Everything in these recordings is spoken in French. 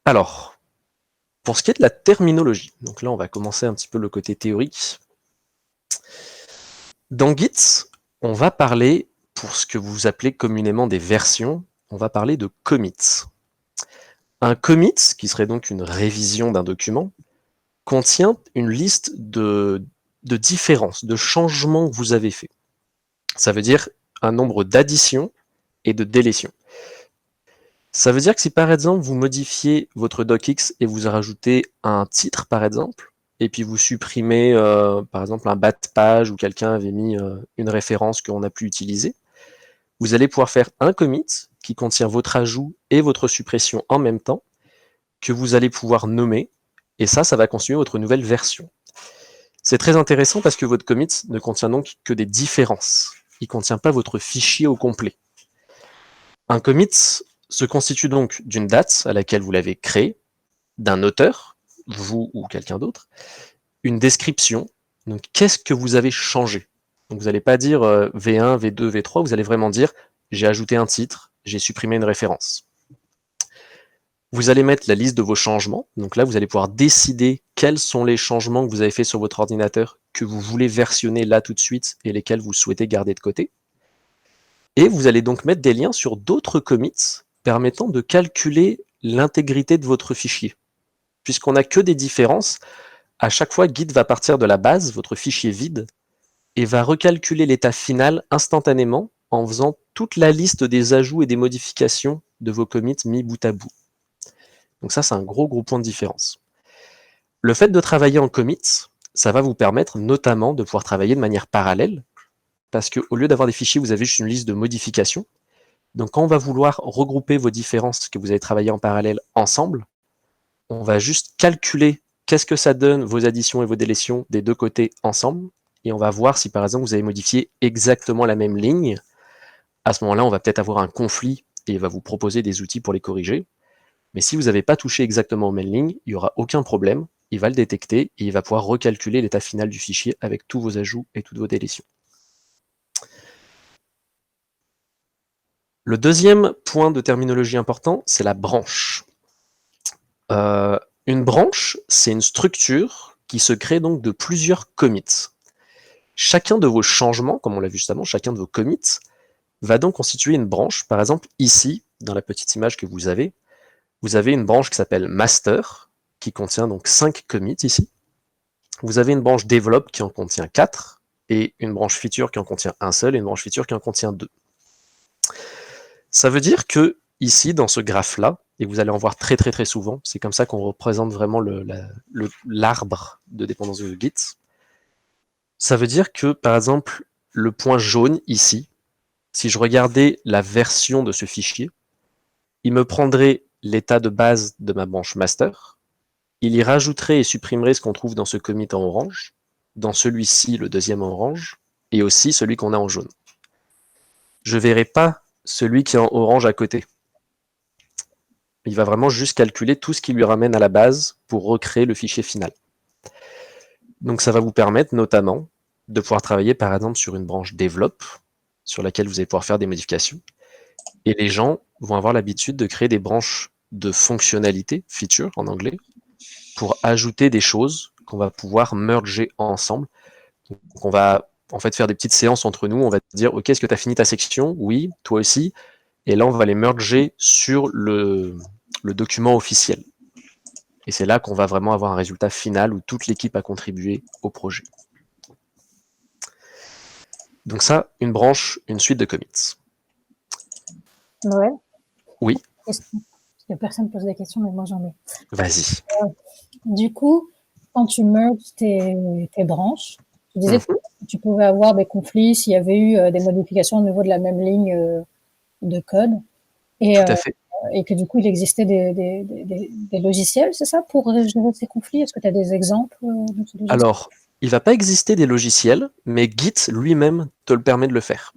Alors, pour ce qui est de la terminologie, donc là on va commencer un petit peu le côté théorique. Dans Git, on va parler, pour ce que vous appelez communément des versions, on va parler de commits. Un commit, qui serait donc une révision d'un document, contient une liste de différences, de changements que vous avez faits. Ça veut dire un nombre d'additions et de délétions. Ça veut dire que si par exemple vous modifiez votre docx et vous rajoutez un titre par exemple, et puis vous supprimez par exemple un bas de page où quelqu'un avait mis une référence qu'on n'a plus utilisée, vous allez pouvoir faire un commit qui contient votre ajout et votre suppression en même temps, que vous allez pouvoir nommer, et ça va constituer votre nouvelle version. C'est très intéressant parce que votre commit ne contient donc que des différences. Il ne contient pas votre fichier au complet. Un commit se constitue donc d'une date à laquelle vous l'avez créé, d'un auteur, vous ou quelqu'un d'autre, une description, donc qu'est-ce que vous avez changé. Donc vous n'allez pas dire V1, V2, V3, vous allez vraiment dire j'ai ajouté un titre, j'ai supprimé une référence. Vous allez mettre la liste de vos changements, donc là vous allez pouvoir décider quels sont les changements que vous avez fait sur votre ordinateur que vous voulez versionner là tout de suite et lesquels vous souhaitez garder de côté. Et vous allez donc mettre des liens sur d'autres commits permettant de calculer l'intégrité de votre fichier. Puisqu'on n'a que des différences, à chaque fois Git va partir de la base, votre fichier vide, et va recalculer l'état final instantanément en faisant toute la liste des ajouts et des modifications de vos commits mis bout à bout. Donc ça, c'est un gros point de différence. Le fait de travailler en commits, ça va vous permettre notamment de pouvoir travailler de manière parallèle, parce qu'au lieu d'avoir des fichiers, vous avez juste une liste de modifications. Donc quand on va vouloir regrouper vos différences que vous avez travaillées en parallèle ensemble, on va juste calculer qu'est-ce que ça donne vos additions et vos délétions des deux côtés ensemble, et on va voir si par exemple vous avez modifié exactement la même ligne. À ce moment-là, on va peut-être avoir un conflit et il va vous proposer des outils pour les corriger. Mais si vous n'avez pas touché exactement aux mêmes lignes, il n'y aura aucun problème, il va le détecter et il va pouvoir recalculer l'état final du fichier avec tous vos ajouts et toutes vos délétions. Le deuxième point de terminologie important, c'est la branche. Une branche, c'est une structure qui se crée donc de plusieurs commits. Chacun de vos changements, comme on l'a vu juste avant, chacun de vos commits va donc constituer une branche. Par exemple, ici, dans la petite image que vous avez une branche qui s'appelle master, qui contient donc 5 commits ici. Vous avez une branche develop qui en contient 4, et une branche feature qui en contient un seul, et une branche feature qui en contient 2. Ça veut dire que ici, dans ce graphe-là, et vous allez en voir très souvent, c'est comme ça qu'on représente vraiment l'arbre de dépendance de Git. Ça veut dire que, par exemple, le point jaune ici, si je regardais la version de ce fichier, il me prendrait l'état de base de ma branche master, il y rajouterait et supprimerait ce qu'on trouve dans ce commit en orange, dans celui-ci, le deuxième en orange, et aussi celui qu'on a en jaune. Je ne verrai pas celui qui est en orange à côté. Il va vraiment juste calculer tout ce qui lui ramène à la base pour recréer le fichier final. Donc ça va vous permettre notamment de pouvoir travailler par exemple sur une branche develop, sur laquelle vous allez pouvoir faire des modifications. Et les gens vont avoir l'habitude de créer des branches de fonctionnalité, feature en anglais, pour ajouter des choses qu'on va pouvoir merger ensemble. Donc on va en fait faire des petites séances entre nous, on va dire ok, est-ce que tu as fini ta section? Oui, toi aussi. Et là on va les merger sur le document officiel. Et c'est là qu'on va vraiment avoir un résultat final où toute l'équipe a contribué au projet. Donc ça, une branche, une suite de commits. Noël? Oui. Parce que personne pose des questions, mais moi j'en ai. Vas-y. Du coup, quand tu merges tes branches, tu disais que tu pouvais avoir des conflits s'il y avait eu des modifications au niveau de la même ligne de code. Et, Tout à fait. Et que du coup, il existait des logiciels, c'est ça, pour gérer ces conflits? Est-ce que tu as des exemples de ces logiciels? Alors, il ne va pas exister des logiciels, mais Git lui-même te le permet de le faire.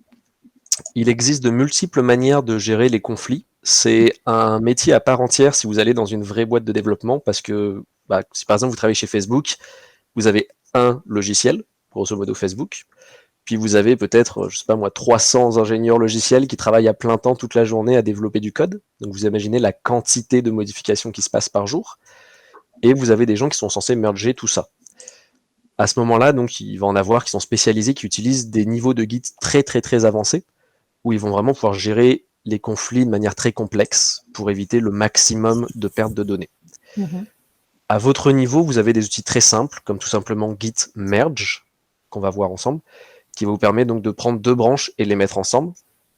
Il existe de multiples manières de gérer les conflits. C'est un métier à part entière si vous allez dans une vraie boîte de développement, parce que si par exemple vous travaillez chez Facebook, vous avez un logiciel, grosso modo Facebook. puis vous avez peut-être, je sais pas moi, 300 ingénieurs logiciels qui travaillent à plein temps toute la journée à développer du code. Donc vous imaginez la quantité de modifications qui se passent par jour. Et vous avez des gens qui sont censés merger tout ça. À ce moment-là, donc, il va en avoir qui sont spécialisés, qui utilisent des niveaux de Git très très très avancés, où ils vont vraiment pouvoir gérer les conflits de manière très complexe pour éviter le maximum de pertes de données. À votre niveau, vous avez des outils très simples, comme tout simplement Git merge, qu'on va voir ensemble, qui va vous permettre donc de prendre deux branches et les mettre ensemble.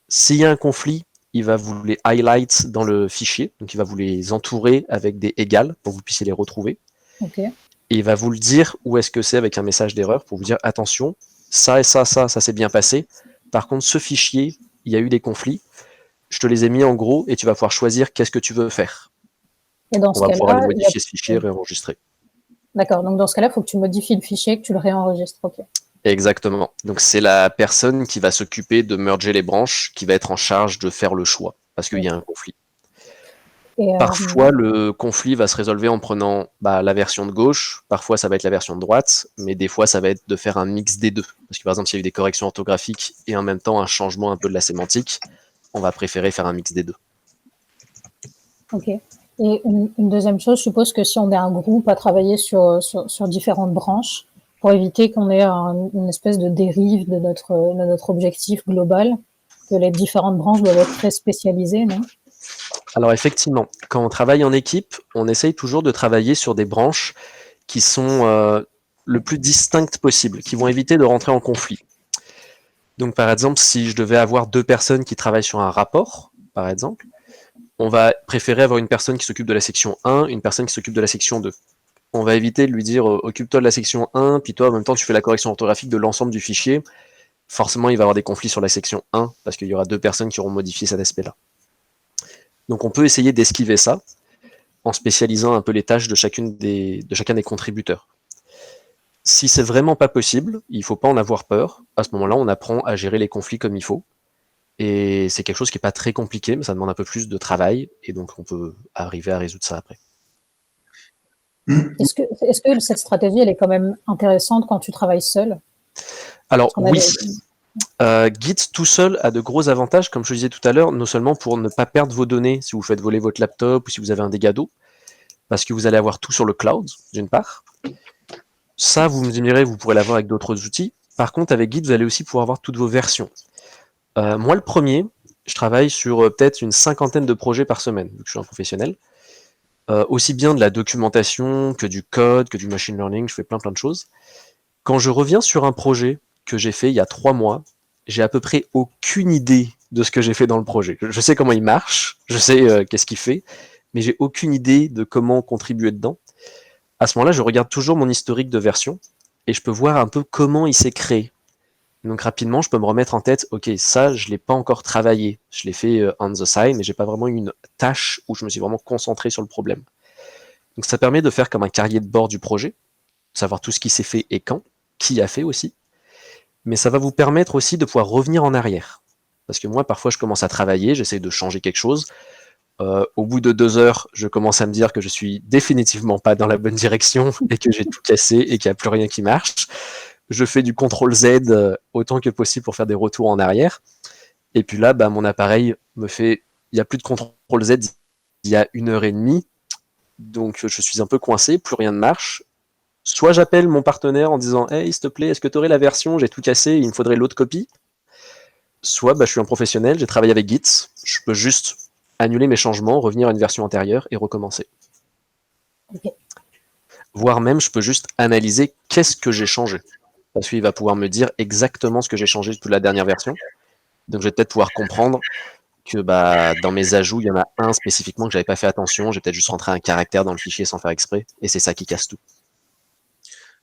S'il y a un conflit, il va vous les highlight dans le fichier, donc il va vous les entourer avec des égales pour que vous puissiez les retrouver. Okay. Et il va vous le dire où est-ce que c'est avec un message d'erreur pour vous dire attention, ça et ça s'est bien passé. Par contre, ce fichier, il y a eu des conflits. Je te les ai mis en gros et tu vas pouvoir choisir qu'est-ce que tu veux faire. Et dans On ce va pouvoir aller cas-là, modifier ce fichier et réenregistrer. D'accord, donc dans ce cas-là, il faut que tu modifies le fichier, que tu le réenregistres. Okay. Exactement. Donc c'est la personne qui va s'occuper de merger les branches, qui va être en charge de faire le choix, parce qu'il y a un conflit. Et Parfois, le conflit va se résolver en prenant la version de gauche, parfois ça va être la version de droite, mais des fois ça va être de faire un mix des deux. Parce que par exemple, s'il y a eu des corrections orthographiques et en même temps un changement un peu de la sémantique, on va préférer faire un mix des deux. Ok. Et une deuxième chose, je suppose que si on est un groupe à travailler sur différentes branches, pour éviter qu'on ait une espèce de dérive de notre objectif global, que les différentes branches doivent être très spécialisées, non? Alors effectivement, quand on travaille en équipe, on essaye toujours de travailler sur des branches qui sont le plus distinctes possible, qui vont éviter de rentrer en conflit. Donc par exemple, si je devais avoir deux personnes qui travaillent sur un rapport, par exemple, on va préférer avoir une personne qui s'occupe de la section 1, une personne qui s'occupe de la section 2. On va éviter de lui dire occupe-toi de la section 1, puis toi en même temps tu fais la correction orthographique de l'ensemble du fichier. Forcément, il va y avoir des conflits sur la section 1, parce qu'il y aura deux personnes qui auront modifié cet aspect-là. Donc on peut essayer d'esquiver ça, en spécialisant un peu les tâches de chacun des contributeurs. Si c'est vraiment pas possible, il faut pas en avoir peur. À ce moment-là, on apprend à gérer les conflits comme il faut. Et c'est quelque chose qui est pas très compliqué, mais ça demande un peu plus de travail, et donc on peut arriver à résoudre ça après. Est-ce que cette stratégie, elle est quand même intéressante quand tu travailles seul? Alors oui, Git tout seul a de gros avantages, comme je le disais tout à l'heure, non seulement pour ne pas perdre vos données si vous faites voler votre laptop ou si vous avez un dégât d'eau, parce que vous allez avoir tout sur le cloud, d'une part. Ça, vous me direz, vous pourrez l'avoir avec d'autres outils. Par contre, avec Git, vous allez aussi pouvoir avoir toutes vos versions. Moi, le premier, je travaille sur peut-être une 50aine de projets par semaine, vu que je suis un professionnel. Aussi bien de la documentation que du code, que du machine learning, je fais plein de choses. Quand je reviens sur un projet que j'ai fait il y a 3 mois, j'ai à peu près aucune idée de ce que j'ai fait dans le projet. Je sais comment il marche, je sais qu'est-ce qu'il fait, mais j'ai aucune idée de comment contribuer dedans. À ce moment-là, je regarde toujours mon historique de version et je peux voir un peu comment il s'est créé. Donc rapidement, je peux me remettre en tête, ok, ça, je l'ai pas encore travaillé. Je l'ai fait on the side, mais j'ai pas vraiment eu une tâche où je me suis vraiment concentré sur le problème. Donc ça permet de faire comme un carrier de bord du projet, savoir tout ce qui s'est fait et quand, qui a fait aussi. Mais ça va vous permettre aussi de pouvoir revenir en arrière. Parce que moi, parfois, je commence à travailler, j'essaie de changer quelque chose. Au bout de 2 heures, je commence à me dire que je suis définitivement pas dans la bonne direction et que j'ai tout cassé et qu'il n'y a plus rien qui marche. Je fais du CTRL Z autant que possible pour faire des retours en arrière. Et puis là, mon appareil me fait, il n'y a plus de CTRL Z il y a 1h30. Donc je suis un peu coincé, plus rien ne marche. Soit j'appelle mon partenaire en disant hey, s'il te plaît, est-ce que tu aurais la version, j'ai tout cassé, il me faudrait l'autre copie. Soit je suis un professionnel, j'ai travaillé avec Git, je peux juste annuler mes changements, revenir à une version antérieure et recommencer. Okay. Voire même, je peux juste analyser qu'est-ce que j'ai changé. Parce qu'il va pouvoir me dire exactement ce que j'ai changé depuis la dernière version. Donc je vais peut-être pouvoir comprendre que dans mes ajouts, il y en a un spécifiquement que j'avais pas fait attention, j'ai peut-être juste rentré un caractère dans le fichier sans faire exprès, et c'est ça qui casse tout.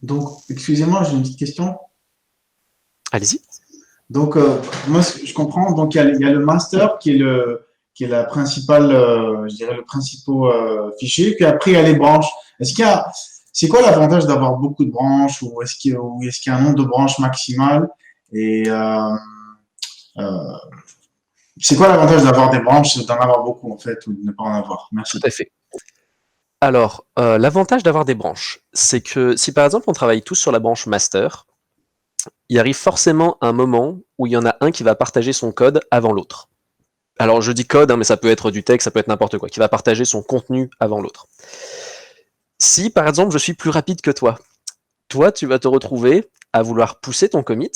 Donc, excusez-moi, j'ai une petite question. Allez-y. Donc, moi, je comprends. Donc, il y a le master qui est la principale, je dirais, le principal fichier. Puis après, il y a les branches. C'est quoi l'avantage d'avoir beaucoup de branches ou est-ce qu'il y a un nombre de branches maximal? Et c'est quoi l'avantage d'avoir des branches, d'en avoir beaucoup en fait, ou de ne pas en avoir? Merci. Tout à fait. Alors, l'avantage d'avoir des branches, c'est que si par exemple on travaille tous sur la branche master, il arrive forcément un moment où il y en a un qui va partager son code avant l'autre. Alors je dis code, mais ça peut être du texte, ça peut être n'importe quoi, qui va partager son contenu avant l'autre. Si par exemple je suis plus rapide que toi, tu vas te retrouver à vouloir pousser ton commit,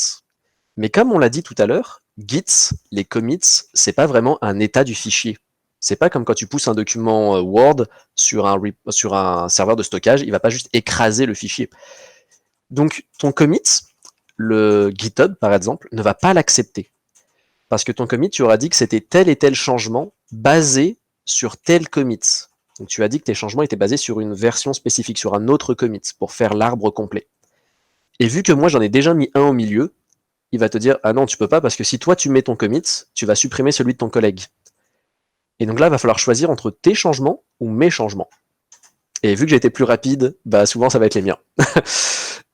mais comme on l'a dit tout à l'heure, Git, les commits, c'est pas vraiment un état du fichier. C'est pas comme quand tu pousses un document Word sur un serveur de stockage, il va pas juste écraser le fichier. Donc ton commit, le GitHub par exemple, ne va pas l'accepter. Parce que ton commit, tu auras dit que c'était tel et tel changement basé sur tel commit. Donc tu as dit que tes changements étaient basés sur une version spécifique, sur un autre commit, pour faire l'arbre complet. Et vu que moi j'en ai déjà mis un au milieu, il va te dire « Ah non, tu peux pas, parce que si toi tu mets ton commit, tu vas supprimer celui de ton collègue. » Et donc là, il va falloir choisir entre tes changements ou mes changements. Et vu que j'ai été plus rapide, bah souvent ça va être les miens.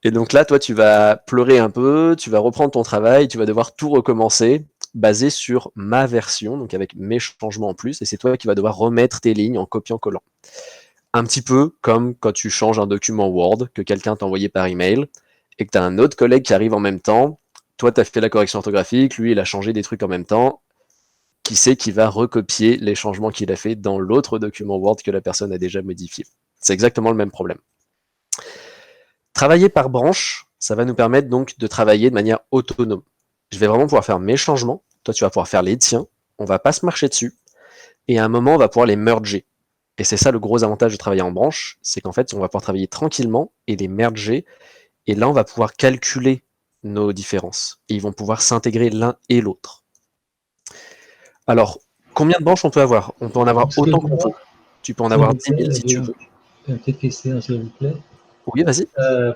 Et donc là, toi, tu vas pleurer un peu, tu vas reprendre ton travail, tu vas devoir tout recommencer, basé sur ma version, donc avec mes changements en plus, et c'est toi qui vas devoir remettre tes lignes en copiant-collant. Un petit peu comme quand tu changes un document Word que quelqu'un t'a envoyé par email, et que tu as un autre collègue qui arrive en même temps, toi tu as fait la correction orthographique, lui il a changé des trucs en même temps, qui sait qui va recopier les changements qu'il a fait dans l'autre document Word que la personne a déjà modifié. C'est exactement le même problème. Travailler par branche, ça va nous permettre donc de travailler de manière autonome. Je vais vraiment pouvoir faire mes changements, toi tu vas pouvoir faire les tiens, on va pas se marcher dessus, et à un moment on va pouvoir les merger. Et c'est ça le gros avantage de travailler en branche, c'est qu'en fait on va pouvoir travailler tranquillement et les merger, et là on va pouvoir calculer nos différences, et ils vont pouvoir s'intégrer l'un et l'autre. Alors, combien de branches on peut avoir? On peut en avoir autant qu'on veut. Tu peux en avoir 10 000 si tu veux. Une petite question, s'il vous plaît. Oui, vas-y.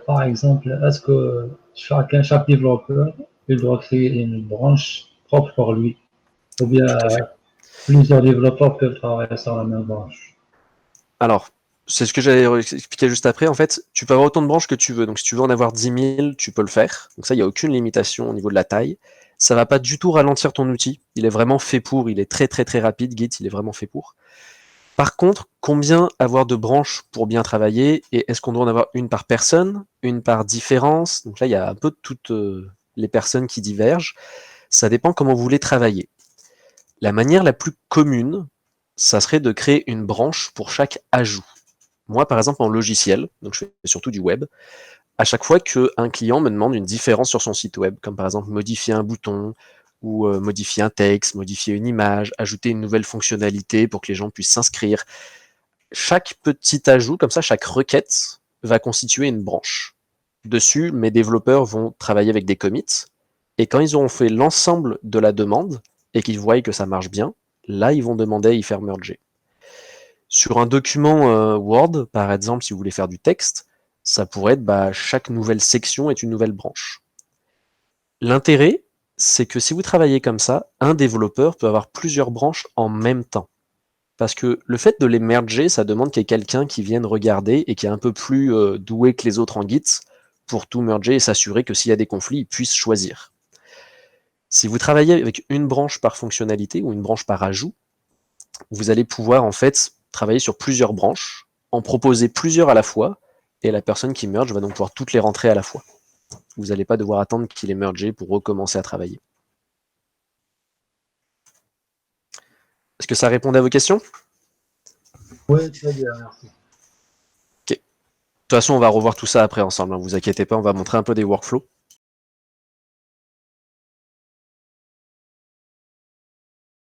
Par exemple, est-ce que chaque développeur, il doit créer une branche propre pour lui? Ou bien plusieurs développeurs peuvent travailler sur la même branche? Alors, c'est ce que j'allais expliquer juste après. En fait, tu peux avoir autant de branches que tu veux. Donc, si tu veux en avoir 10 000, tu peux le faire. Donc ça, il n'y a aucune limitation au niveau de la taille. Ça va pas du tout ralentir ton outil. Il est vraiment fait pour. Il est très, très, très rapide. Git, il est vraiment fait pour. Par contre, combien avoir de branches pour bien travailler? Et est-ce qu'on doit en avoir une par personne, une par différence? Donc là, il y a un peu toutes les personnes qui divergent. Ça dépend comment vous voulez travailler. La manière la plus commune, ça serait de créer une branche pour chaque ajout. Moi, par exemple, en logiciel, donc je fais surtout du web, à chaque fois qu'un client me demande une différence sur son site web, comme par exemple modifier un bouton, ou modifier un texte, modifier une image, ajouter une nouvelle fonctionnalité pour que les gens puissent s'inscrire, chaque petit ajout, comme ça, chaque requête va constituer une branche. Dessus, mes développeurs vont travailler avec des commits, et quand ils auront fait l'ensemble de la demande, et qu'ils voient que ça marche bien, là, ils vont demander à y faire merger. Sur un document Word, par exemple, si vous voulez faire du texte, ça pourrait être chaque nouvelle section est une nouvelle branche. L'intérêt, c'est que si vous travaillez comme ça, un développeur peut avoir plusieurs branches en même temps. Parce que le fait de les merger, ça demande qu'il y ait quelqu'un qui vienne regarder et qui est un peu plus doué que les autres en Git pour tout merger et s'assurer que s'il y a des conflits, il puisse choisir. Si vous travaillez avec une branche par fonctionnalité ou une branche par ajout, vous allez pouvoir en fait travailler sur plusieurs branches, en proposer plusieurs à la fois, et la personne qui merge va donc pouvoir toutes les rentrer à la fois. Vous n'allez pas devoir attendre qu'il ait mergé pour recommencer à travailler. Est-ce que ça répondait à vos questions? Oui, très bien, merci. Ok. De toute façon, on va revoir tout ça après ensemble, ne vous inquiétez pas, on va montrer un peu des workflows.